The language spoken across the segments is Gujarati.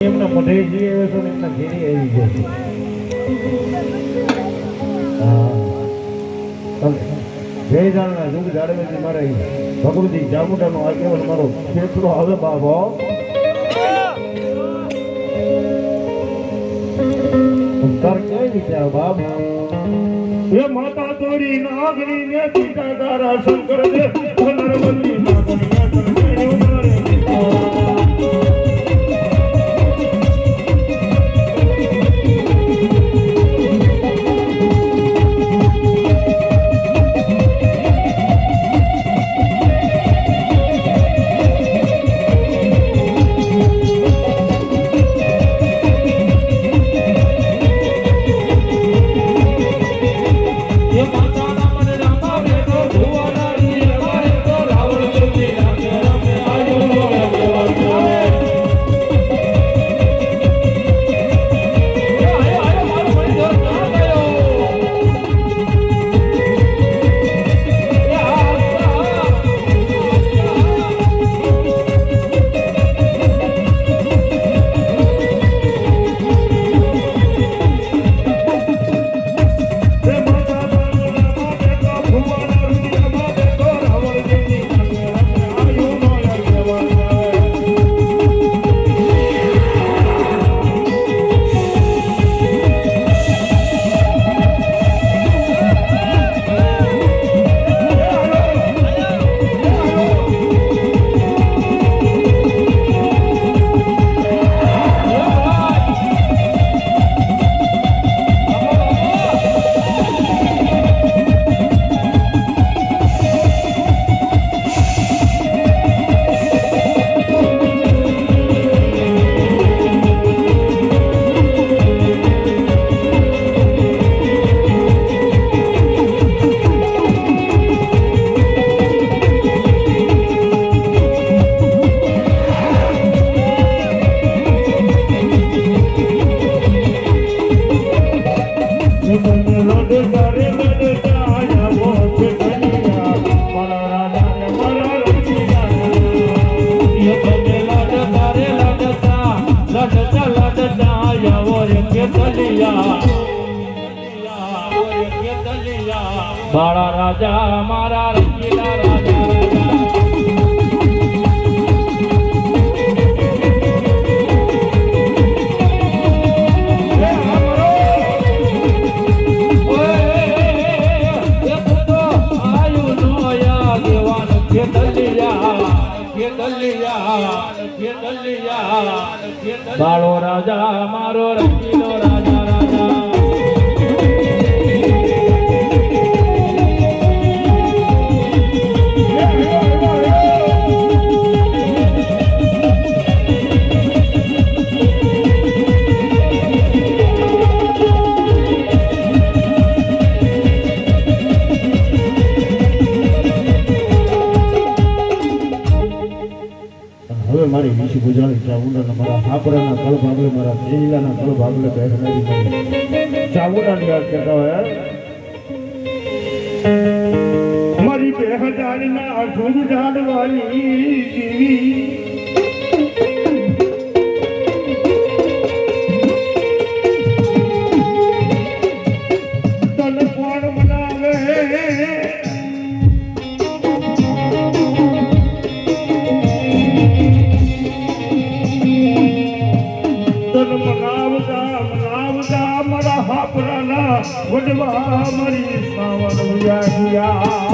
એમના મઢે જઈએ તો એમના ઘેરી આવી જાય જય જાણના જુગ જાડવેજી મારે ભગવતી ચામુંડાનો આગેવાન મારો ખેતરો હવે બાબો તાર કઈ રીતે બાપ એ માતા તોરી નાગણી ને પિતા તારા શંકર દે નરવતી નાગણી બાળા રાજા મારા રંગીલા રાજા બાળો રાજા મારો રંગીલો રાજા રાજા હવે મારી વિશે ગુજારી ચાવુંડાના મારા હાપરાના કળ ભાગલે મારા જિલ્લાના કળ ભાગલે બેઠનારી મારી ચાવુંડાની યાદ કરતા હોય મારી 2000ના ધૂળ ઢાળવાની જીવી તન કોણ મનાવે મનાવતા મારા હાપરાના વડવા મારી સાવન વ્યાગ્યા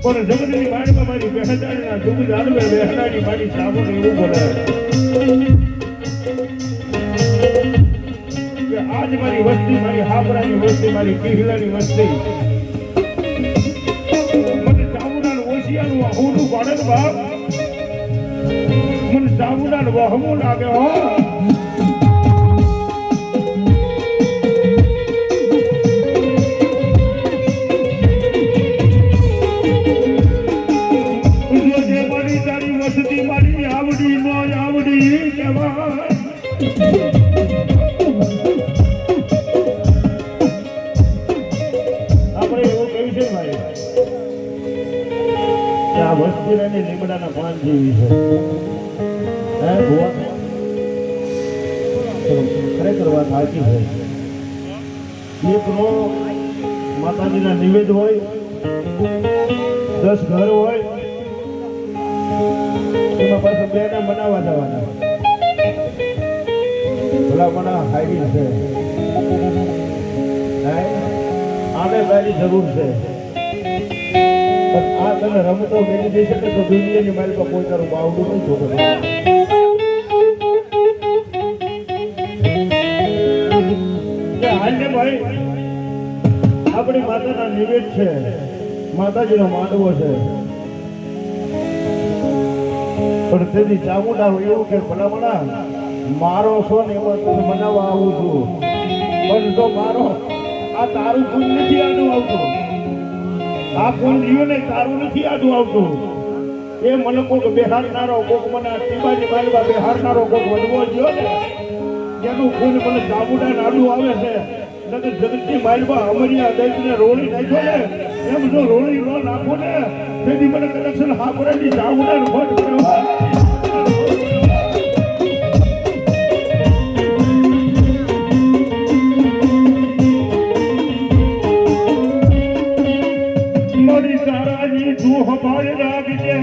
પણ જગતની વાણીમાં મારી બેહદારીના દુઃખ જાણવે બેહદારી મારી સાવન એવું બોલે કે આજ મારી વસ્તી મારી હાપરાની વસ્તી મારી કિહલાની વસ્તી હું પાડે બાપ મને ચામુંડા વહમું લાગે હો મારી તારી વસતી મારી આવડી નો આવડી કેવાય આપણે એવું કહ્યું છે ભાઈ કહેવાય કે આ વસ્તી એની લીમડાના પાન જેવી છે. હે ભુવા, ખરેખર વાત સાચી છે. એક નો માતાજીના નિવેદ હોય, 10 ઘર હોય, એમાં પાછું 2 ને બનાવવા જવાના. ભલા મને હાઈડી છે, આને તારી જરૂર છે, પણ આ તને રમતો મેળવી દઈ શકે તો દુનિયાની મારી પર કોઈ તારું બાવડું નહીં જોતો. હાલને ભાઈ, આપણી માતાના નિવેદ છે, માતાજીનો માંડવો છે, પણ તેથી ચામુંડા એવું કે ભલામણા મારો છો ને એમાં તને બનાવવા આવું છું, પણ તો મારો આ તારું ગુણ નથી આડું આવતું, આ ગુણ રહ્યું ને તારું નથી આડું આવતું. એ મને કોક બેહારનારો, કોક મને ટીબાની બાલવા બેહારનારો કોક વડવો ગયો ને એનું ગુણ મને ચામુંડા આડું આવે છે. નકર જગતની માલવા અમરિયા દૈતને રોળી નાખ્યો ને એમ જો રોળી ન નાખો ને તેથી મને કનેક્શન હાપરેની ચામુંડાનું ભટ કહેવાય. મારી તારાની તું હમારે રાખજે,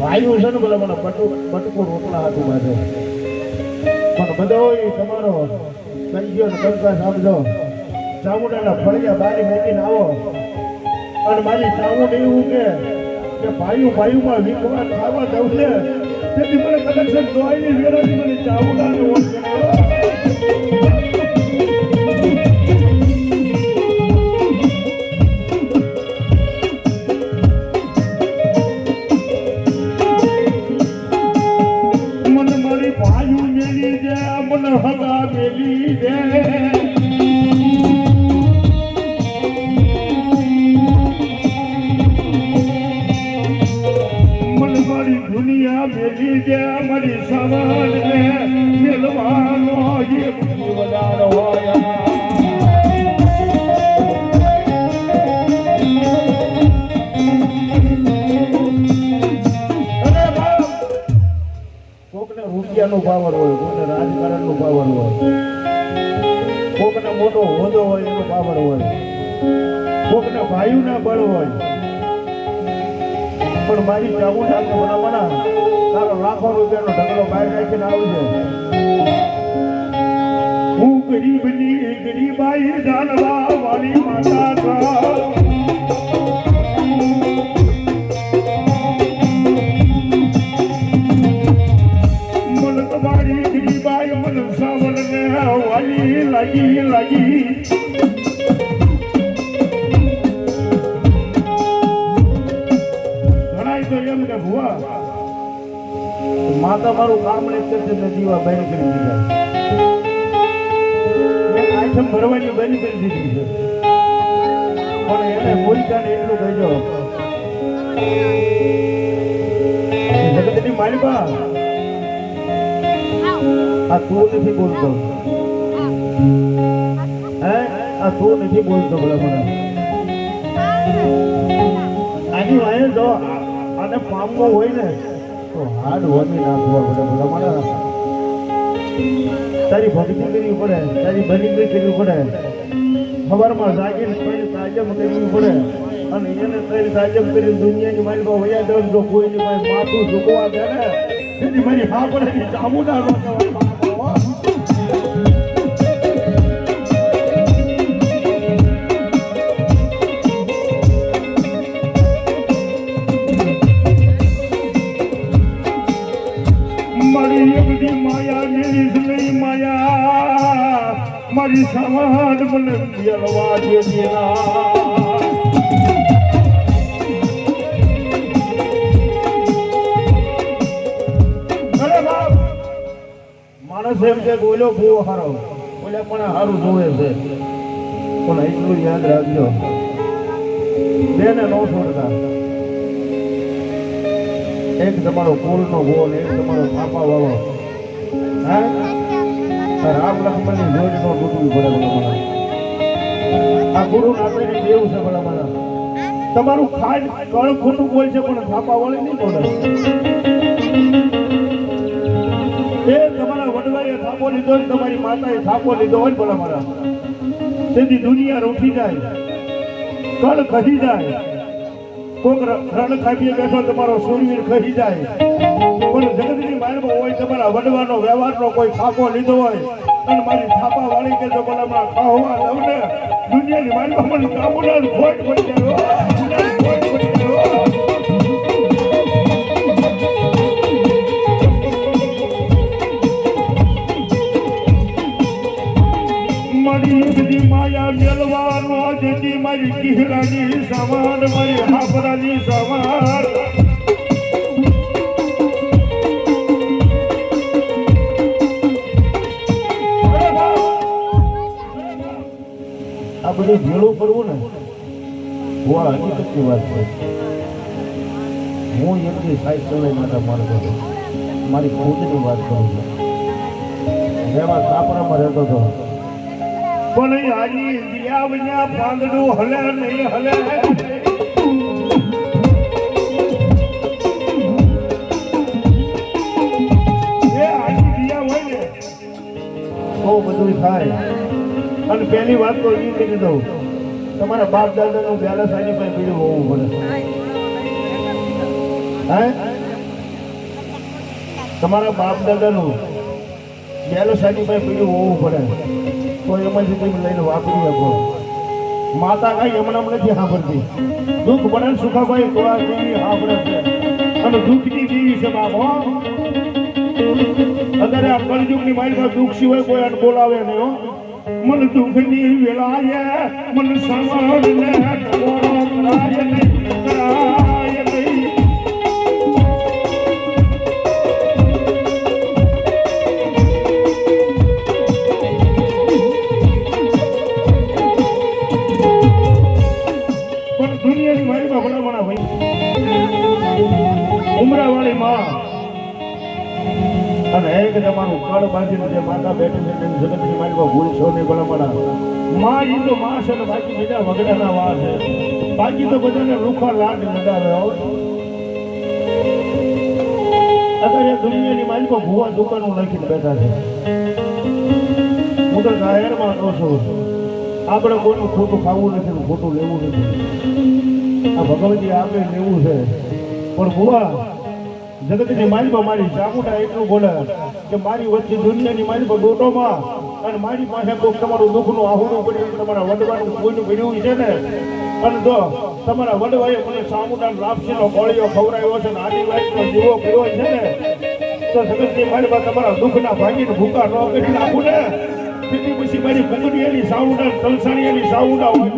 ભાઈઓ છે ને બોલે મને બટકો રોટલા હાથું બાંધે, પણ બધો તમારો કરી ગયો ને કંકા સમજો. ચામુંડાના ફળિયા બારી મેકીને આવો અને મારી ચામુંડ એવું કે ભાઈઓમાં વિખવા ખાવા દઉં છે, તેથી મને કનેક્શન દોઈની વેરાથી મને ચામુંડાને ઓળખ કરાવો. હગા મેલી દે મન મારી દુનિયા મેલી દે મારી સવાલ ને મેલવાનો એ વધારો હોય. કોકને રૂપિયાનો પાવર હોય, કોકને રાજકારણનો પાવર હોય, કોકને મોટો હોદ્દો હોય એનો પાવર હોય, કોકને ભાઈઓના બળ હોય, પણ મારી ચામુંડા ભલામણા તારો લાખો રૂપિયાનો ઢગલો બહાર રાખીને આવજે. હું ગરીબની ગરીબાઈ જાણવા વાળી માતા લાગી ઘણાય તો એમ કે ભુવા માતા મારું કામ નહીં કરશે ને જીવા બંધ કરી દીધા, આઈટમ ભરવાની બંધ કરી દીધી છે, પણ એને બોલતા ને એટલું કહેજો જગતની માલિકા આ તું નથી બોલતો, હે આ તું નથી બોલતો. બોલે મને આની વાય જો આને પામવો હોય ને તો હાડ વમી નાખવા પડે. બોલે મને તારી ભક્તિ કરવી પડે, તારી બની કરવી પડે, ખબરમાં જાગીને તારી તાજમ કરવી પડે, અને એને તારી તાજમ કરી દુનિયાની માલિકા વયા દઉં જો કોઈની પાસે માથું ઝૂકવા દે ને તેથી મારી હા પડે ચામુંડા રોકવા. મારી સમાજ મને પિયલવા દે માણસ એમ કે બોલ્યો બહુ સારો બોલ્યા પણ સારું જોવે છે, પણ એટલું યાદ રાખજો બેને ન છોડતા એક તમારો કુળનો ગોળ, એક તમારો થાપા વાળો. હા, રામ લક્ષ્મણની જોડ નો તૂટવી પડે ભલા. આ ગુરુ નાથની દેવ છે ભલા. તમારું ખાડ કળ ખોટું બોલ છે પણ થાપા વાળી નહીં બોલે. એ તમારા વડવાએ થાપો લીધો ને તમારી માતાએ થાપો લીધો હોય ભલા મારા, તેથી દુનિયા રૂઠી જાય, કળ ખસી જાય. કોક રણ ખાપીએ બેઠો તમારો સૂરવીર ખસી જાય, પણ જગતની મારમાં હોય તમારા વડવાનો વ્યવહારનો કોઈ થાપો લીધો હોય અને મારી થાપા વાળી કે જો ભલા ખાવા લઉં ને દુનિયાની મારમાં મને કામુના ખોટ પડી જાય. મારી બધી માયા મેળવાનો જેથી મારી કિહરાની સવાર, મારી હાપરાની સવાર. આ બધું ભેળું કરવું ને વાહ હકીકતની વાત છે. હું એમની સાઈડ ચલાવી માટે માનતો હતો, મારી ખુદની વાત કરું છું. જેમાં સાપરામાં રહેતો હતો પણ આજી દિયાવના પાંદડું હલે નહીં હલે. એ આજી દિયા હોય ને બહુ બધું થાય. અને પહેલી વાત તો એ કહી દઉં, તમારા બાપ દાદાનું બેલેન્સ આની પાસે પીડું હોવું પડે. હે, તમારા બાપ દાદાનું બેલેન્સ આની પાસે પીડું હોવું પડે તો એમાંથી તમે લઈને વાપરી શકો. માતા કઈ હમણાં નથી સાંભળતી. દુઃખ પડે ને સુખાભાઈ થોડા દેવી સાંભળે છે અને દુઃખની દેવી છે બાપ. હો, અત્યારે આ કળયુગની મારી દુઃખ સિવાય કોઈ આને બોલાવે નહીં. હો, મન દુઃખની વેળાએ મન સવારને ટકોરો કરાય નહીં, કરાય નહીં. ઉમરાવાળી માં અને એક તમારું કળ બાંધીને જે માતા બેઠી છે તેની જગતની મારીમાં ભૂલ છો નહીં ભલામણા. માં ઈ તો માં છે ને બાકી બીજા વગડાના વા છે. બાકી તો બધાને રૂખા લાડ લગાવે. અત્યારે દુનિયાની મારીમાં ભૂવા દુકાનો નાખીને બેઠા છે. હું તો જાહેરમાં કહું છું, આપણે કોઈનું ખોટું ખાવું નથી ને ખોટું લેવું નથી. આ ભગવતી આપણે લેવું છે પણ ભૂવા જગતની મારીમાં મારી ચામુંડા એટલું બોલે કે મારી વચ્ચે દુનિયાની મારીમાં દોટોમાં અને મારી પાસે કોઈ તમારું દુઃખનું આહુડું પડ્યું, તમારા વડવાનું કોઈનું પડ્યું છે ને, અને જો તમારા વડવાએ મને ચામુંડા લાપસીનો ગોળીઓ ખવડાવ્યો છે ને આની વાતનો દીવો કર્યો છે ને, તો જગતની મારીમાં તમારા દુઃખના ભાગીને ભૂકા ન કરી નાખું ને, તેથી પછી મારી કુંગડીયાની સાઉન્ડા તલસાણીયાની સાઉન્ડા હોય.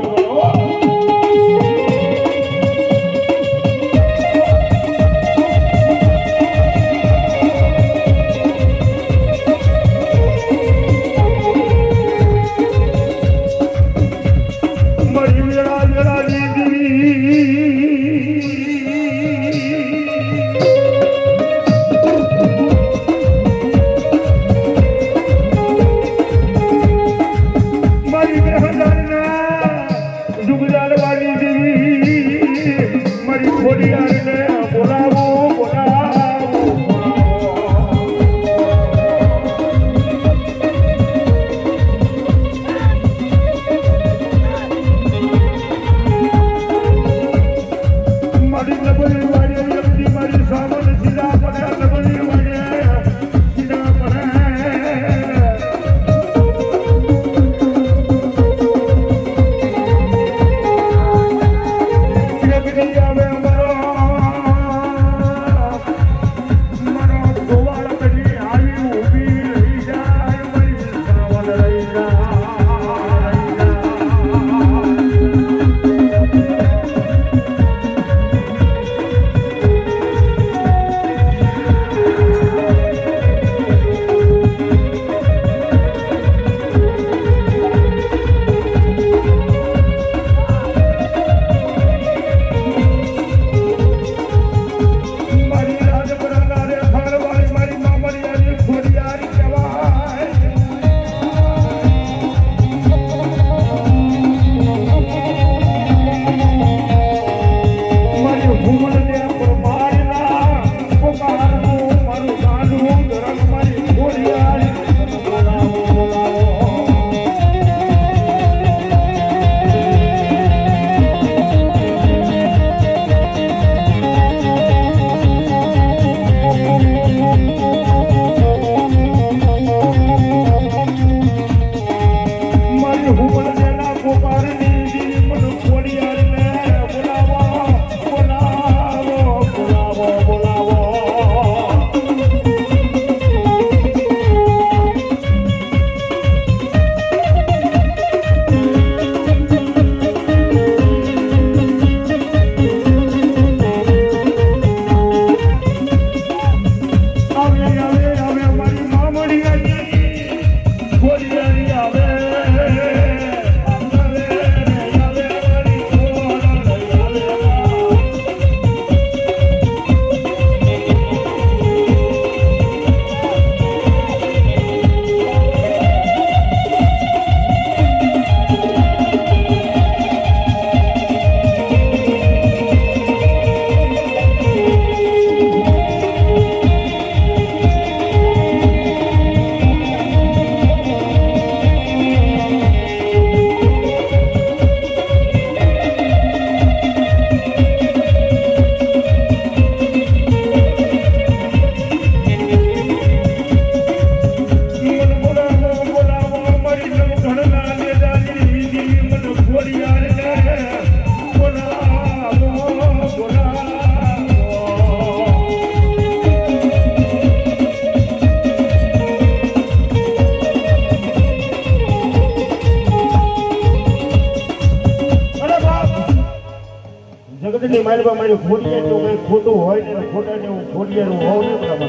મારી મારી ખોડિયાર જો કઈ ખોટું હોય ને ખોટા ને હું ખોડિયાર હોઉં ને બરાબર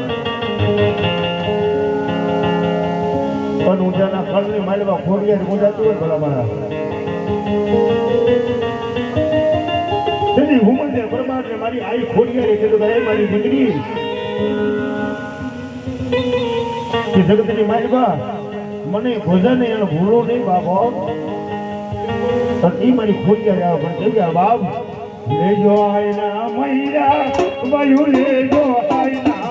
પણ ઊંઝાના ખળની મારી ખોડિયાર ઊંઝાતું હોય બરાબર તેથી હું મને પરમાત્માને મારી આઈ ખોડિયારી કીધું કે એ મારી દીકરી કે જગતની માલિકા મને ભોજન એનો ભૂલો નહીં બાબો પણ એ મારી ખોડિયારી આવે પણ જઈ ગયા બાપ લેજો આયના મૈરા વાયુ લેજો આયના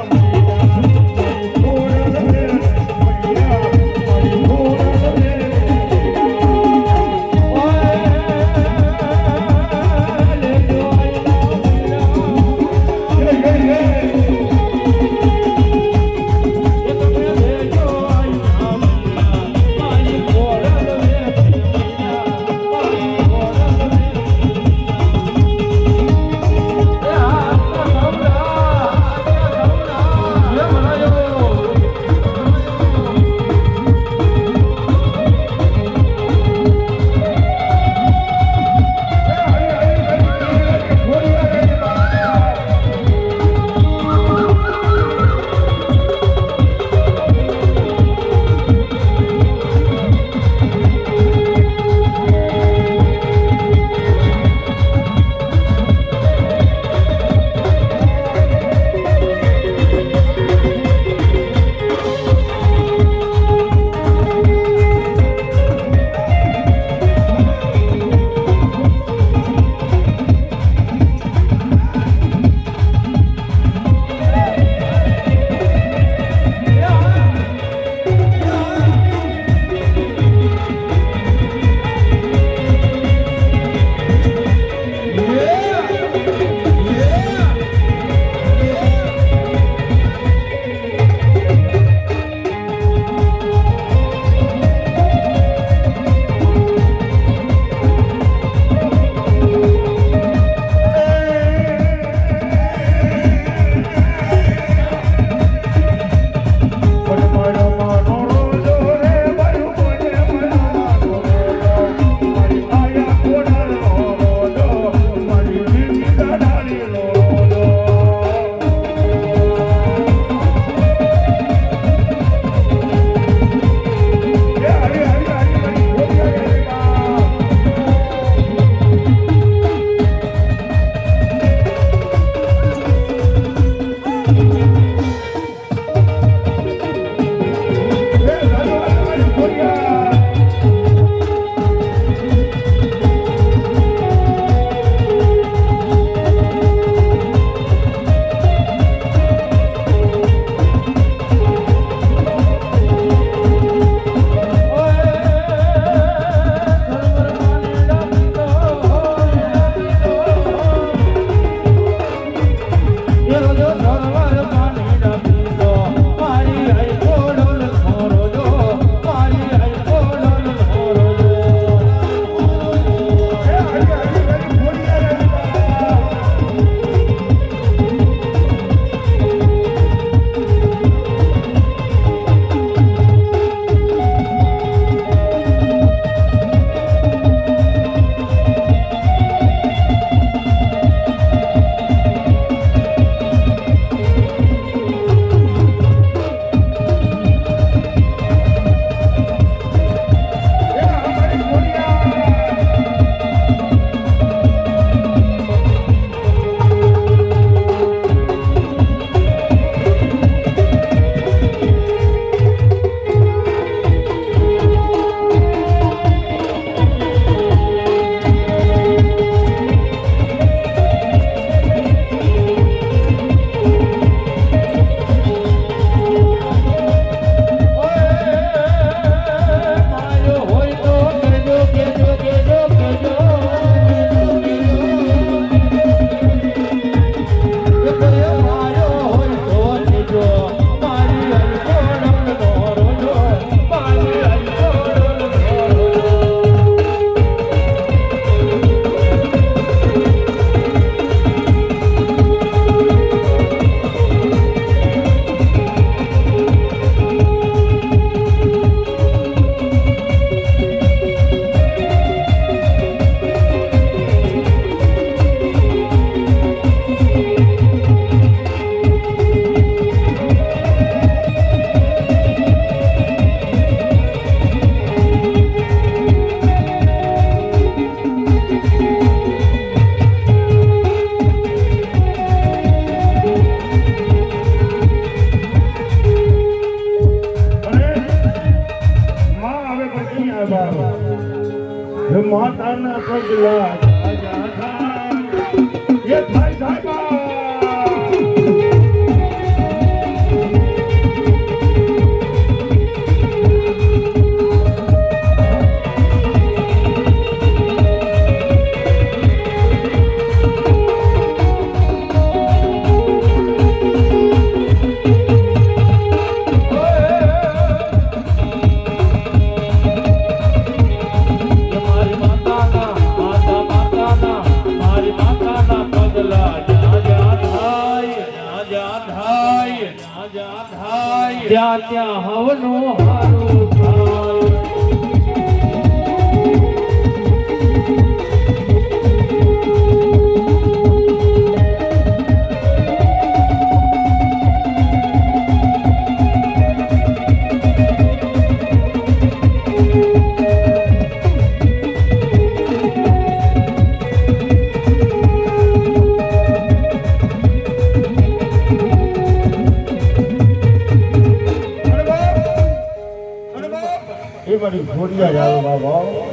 માતાના પગલા રાજા થાય એ થાય થાય બા ત્યાં ત્યાં હવનો હારું થાય એ મારી ઘોડિયા જ આવે બાબા